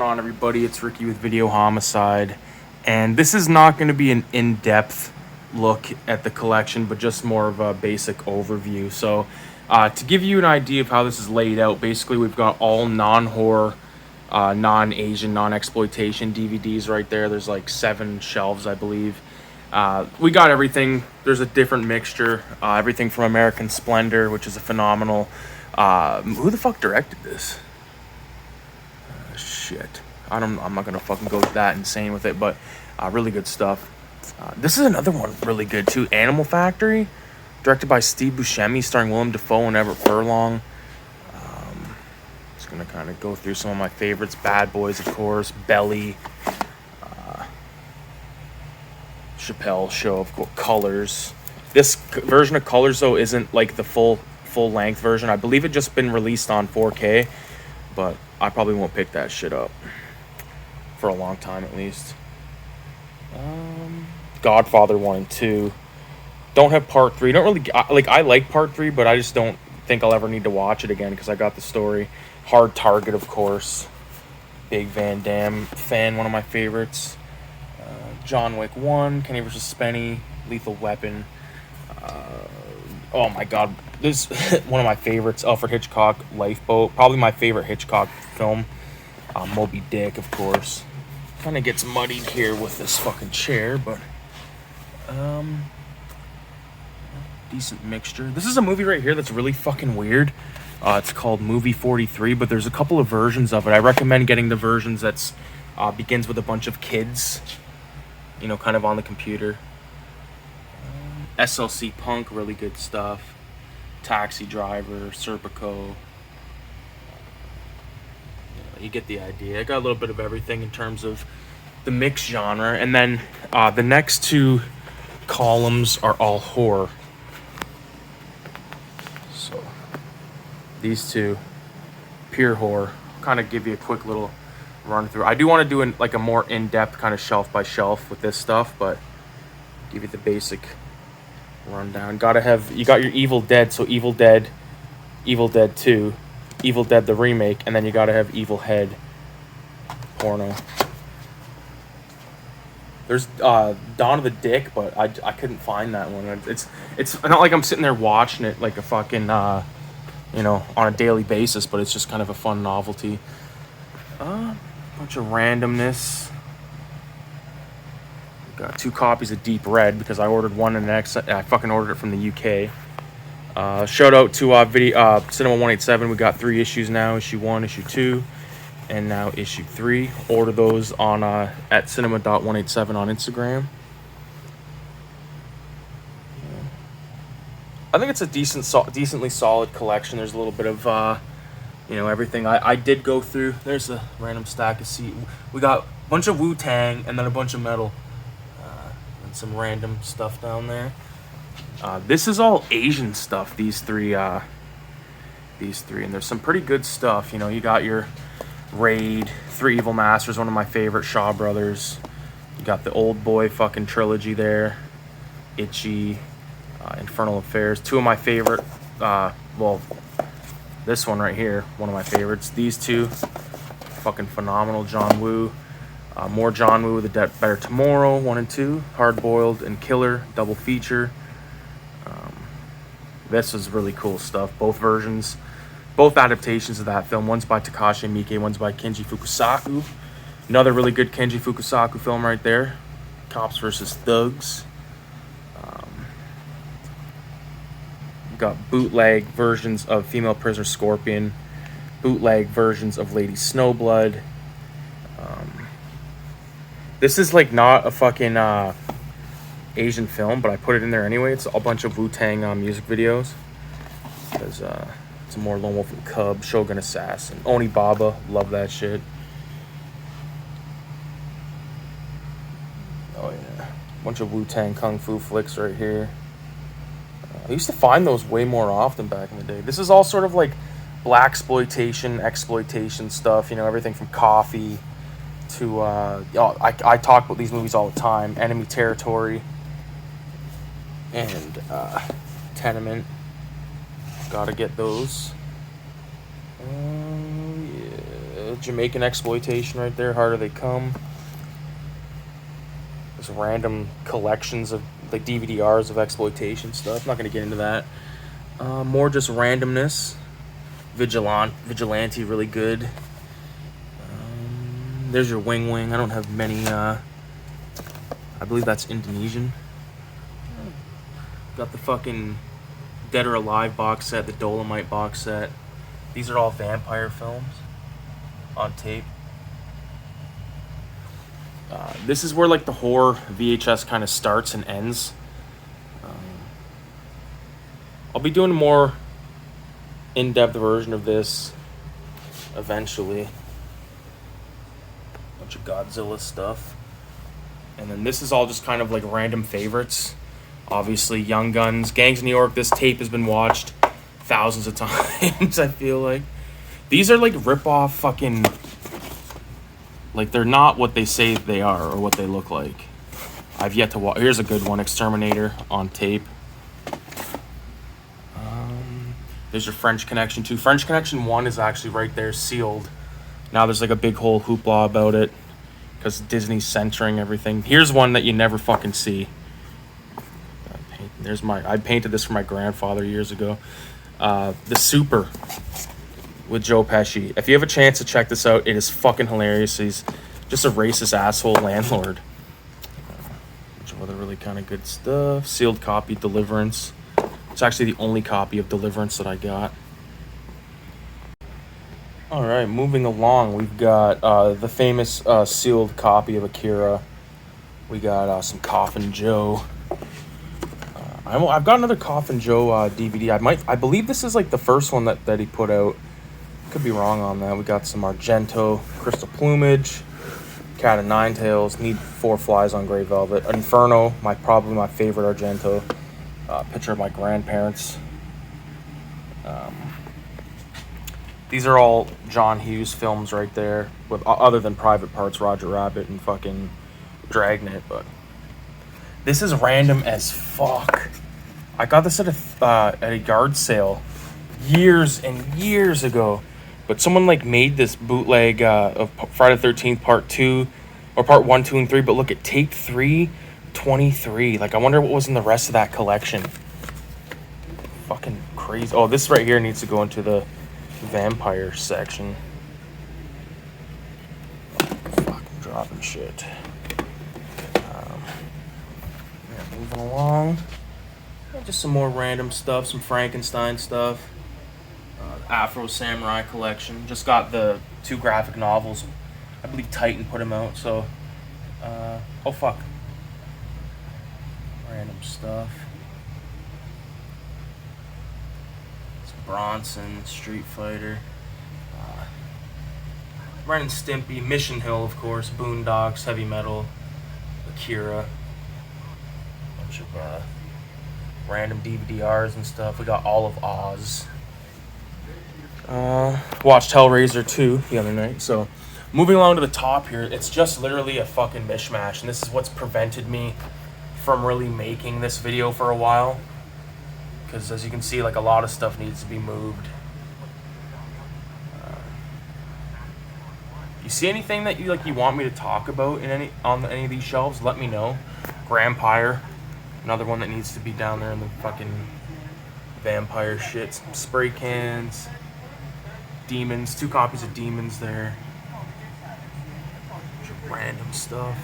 on, everybody? It's Ricky with Videohomicide, and this is not going to be an in-depth look at the collection, but just more of a basic overview. So to give you an idea of how this is laid out, basically we've got all non-horror, non-Asian, non-exploitation DVDs right there. There's like 7 shelves, I believe. We got everything. There's a different mixture. Everything from American Splendor, which is a phenomenal... who the fuck directed this? Shit. I'm not gonna fucking go that insane with it, but really good stuff. This is another one really good too. Animal Factory, directed by Steve Buscemi, starring Willem Dafoe and Everett Furlong. Just gonna kind of go through some of my favorites. Bad Boys, of course. Belly. Chappelle Show, of course. Colors. This version of Colors though isn't like the full length version. I believe it just been released on 4K, but I probably won't pick that shit up for a long time at least. Godfather 1 and 2. Don't have part 3. Don't really I like part 3, but I just don't think I'll ever need to watch it again because I got the story. Hard Target, of course. Big Van Damme fan, one of my favorites. John Wick 1, Kenny vs. Spenny, Lethal Weapon. Oh my god, this is one of my favorites. Alfred Hitchcock, Lifeboat. Probably my favorite Hitchcock film. Moby Dick, of course. Kind of gets muddied here with this fucking chair, but decent mixture. This is a movie right here that's really fucking weird. It's called Movie 43, but there's a couple of versions of it. I recommend getting the versions that's begins with a bunch of kids, you know, kind of on the computer. SLC Punk, really good stuff. Taxi Driver, Serpico. You get the idea. I got a little bit of everything in terms of the mix genre. And then the next 2 columns are all horror. So these 2, pure horror. Kind of give you a quick little run through. I do want to do like a more in-depth kind of shelf by shelf with this stuff, but give you the basic rundown. You got your Evil Dead, so Evil Dead 2, Evil Dead the remake, and then you gotta have Evil Head porno. There's Dawn of the Dick, but I couldn't find that one. It's not like I'm sitting there watching it like a fucking you know, on a daily basis, but it's just kind of a fun novelty. Bunch of randomness. Got 2 copies of Deep Red because I ordered one and I fucking ordered it from the UK. Shout out to Cinema 187. We got 3 issues now: issue 1, issue 2, and now issue 3. Order those on at cinema.187 on Instagram. I think it's a decently solid collection. There's a little bit of you know, everything. I did go through. There's a random stack of we got a bunch of Wu-Tang and then a bunch of metal. And some random stuff down there. This is all Asian stuff, these three, and there's some pretty good stuff. You know, you got your Raid, 3 Evil Masters, one of my favorite Shaw Brothers. You got the Old Boy fucking trilogy there. Itchy, Infernal Affairs, 2 of my favorite, well, this one right here, one of my favorites. These 2, fucking phenomenal. John Woo. More John Woo, The Better Tomorrow, 1 and 2. Hard Boiled and Killer, double feature. This was really cool stuff. Both versions, both adaptations of that film. One's by Takashi Miike, one's by Kenji Fukusaku. Another really good Kenji Fukusaku film right there. Cops vs. Thugs. Got bootleg versions of Female Prisoner Scorpion. Bootleg versions of Lady Snowblood. This is like not a fucking Asian film, but I put it in there anyway. It's a bunch of Wu-Tang music videos. Because it's more Lone Wolf and Cub, Shogun Assassin, Oni Baba, love that shit. Oh yeah, bunch of Wu-Tang Kung Fu flicks right here. I used to find those way more often back in the day. This is all sort of like exploitation stuff, you know, everything from Coffee to I talk about these movies all the time. Enemy Territory and Tenement. Gotta get those. Yeah, Jamaican exploitation right there. Harder They Come. There's random collections of like DVD-Rs of exploitation stuff. Not gonna get into that. More just randomness. Vigilante, really good. There's your Wing Wing. I don't have many. I believe that's Indonesian. Got the fucking Dead or Alive box set, the Dolomite box set. These are all vampire films on tape. This is where like the horror VHS kind of starts and ends. I'll be doing a more in-depth version of this eventually. Bunch of Godzilla stuff. And then this is all just kind of like random favorites. Obviously, Young Guns, Gangs of New York. This tape has been watched thousands of times, I feel like. These are like rip-off fucking... Like, they're not what they say they are or what they look like. I've yet to watch... Here's a good one, Exterminator on tape. There's your French Connection 2. French Connection 1 is actually right there, sealed. Now there's like a big whole hoopla about it because Disney's censoring everything. Here's one that you never fucking see. I painted this for my grandfather years ago. The Super with Joe Pesci. If you have a chance to check this out, it is fucking hilarious. He's just a racist asshole landlord. Bunch of other really kind of good stuff. Sealed copy, Deliverance. It's actually the only copy of Deliverance that I got. All right, moving along, we've got the famous sealed copy of Akira. We got some Coffin Joe. I've got another Coffin Joe DVD. I believe this is like the first one that he put out. Could be wrong on that. We got some Argento, Crystal Plumage, Cat of Nine Tails, Need 4 Flies on Grey Velvet, Inferno, probably my favorite Argento. Picture of my grandparents. These are all John Hughes films right there, with other than Private Parts, Roger Rabbit, and fucking Dragnet. But this is random as fuck. I got this at a yard sale years and years ago, but someone like made this bootleg of Friday the 13th Part 2, or Part 1, 2, and 3. But look at tape 323. Like, I wonder what was in the rest of that collection. Fucking crazy. Oh, this right here needs to go into the vampire section. Fucking dropping shit. Moving along. Just some more random stuff, some Frankenstein stuff. Afro Samurai collection. Just got the 2 graphic novels. I believe Titan put them out, so... oh, fuck. Random stuff. Some Bronson, Street Fighter. Ren and Stimpy, Mission Hill, of course, Boondocks, Heavy Metal, Akira. Bunch of random DVD-Rs and stuff. We got all of Oz. Watched Hellraiser 2 the other night. So, moving along to the top here, it's just literally a fucking mishmash, and this is what's prevented me from really making this video for a while. Because as you can see, like, a lot of stuff needs to be moved. You see anything that you want me to talk about on any of these shelves? Let me know. Grampire. Another one that needs to be down there in the fucking vampire shit. Some spray cans. Demons. 2 copies of Demons there. Random stuff.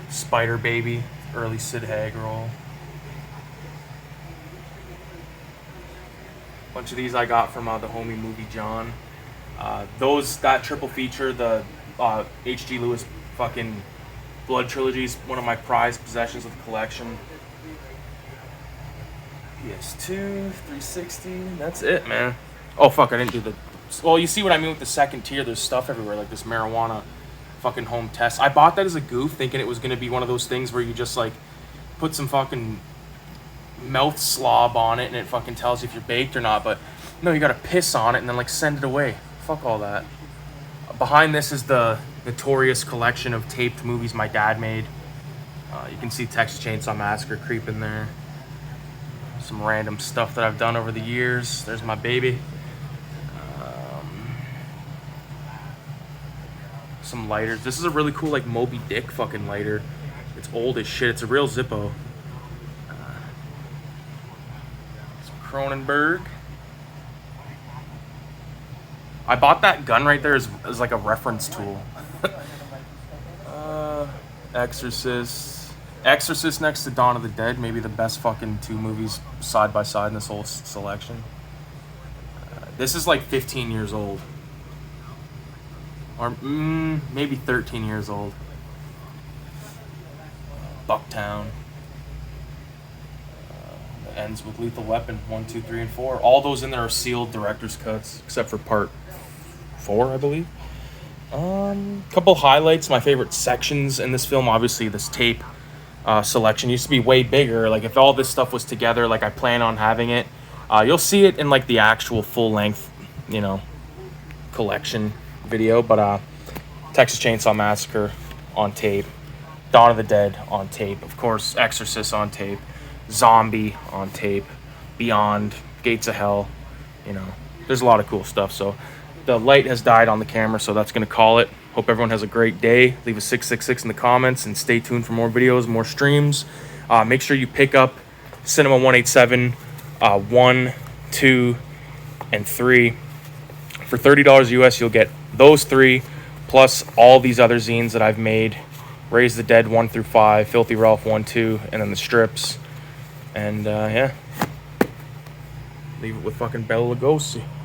Spider Baby. Early Sid Haig roll. Bunch of these I got from the homie Movie John. That triple feature, the H.G. Lewis fucking Blood Trilogy, is one of my prized possessions of the collection. PS2, 360, that's it, man. Oh, fuck, I didn't do the... Well, you see what I mean with the second tier. There's stuff everywhere, like this marijuana fucking home test. I bought that as a goof, thinking it was going to be one of those things where you just, like, put some fucking mouth slob on it and it fucking tells you if you're baked or not. But, no, you gotta piss on it and then, like, send it away. Fuck all that. Behind this is the notorious collection of taped movies my dad made. You can see Texas Chainsaw Massacre creeping there. Some random stuff that I've done over the years. There's my baby. some lighters. This is a really cool like Moby Dick fucking lighter. It's old as shit. It's a real Zippo. Some Cronenberg. I bought that gun right there as like a reference tool. Exorcist. Exorcist next to Dawn of the Dead. Maybe the best fucking 2 movies side by side in this whole selection. This is like 15 years old. Or maybe 13 years old. Bucktown. Ends with Lethal Weapon 1, 2, 3, and 4. All those in there are sealed director's cuts, except for part 4, I believe. Couple highlights. My favorite sections in this film, obviously this tape selection used to be way bigger. Like if all this stuff was together, like I plan on having it, you'll see it in like the actual full length, you know, collection video. But Texas Chainsaw Massacre on tape, Dawn of the Dead on tape, of course Exorcist on tape, Zombie on tape, Beyond, Gates of Hell, you know, there's a lot of cool stuff. So the light has died on the camera, so that's going to call it. Hope everyone has a great day. Leave a 666 in the comments and stay tuned for more videos, more streams. Make sure you pick up Cinema 187 1, 2, and 3. For $30 US, you'll get those 3, plus all these other zines that I've made. Raise the Dead 1 through 5, Filthy Ralph 1, 2, and then the strips. And yeah, leave it with fucking Bela Lugosi.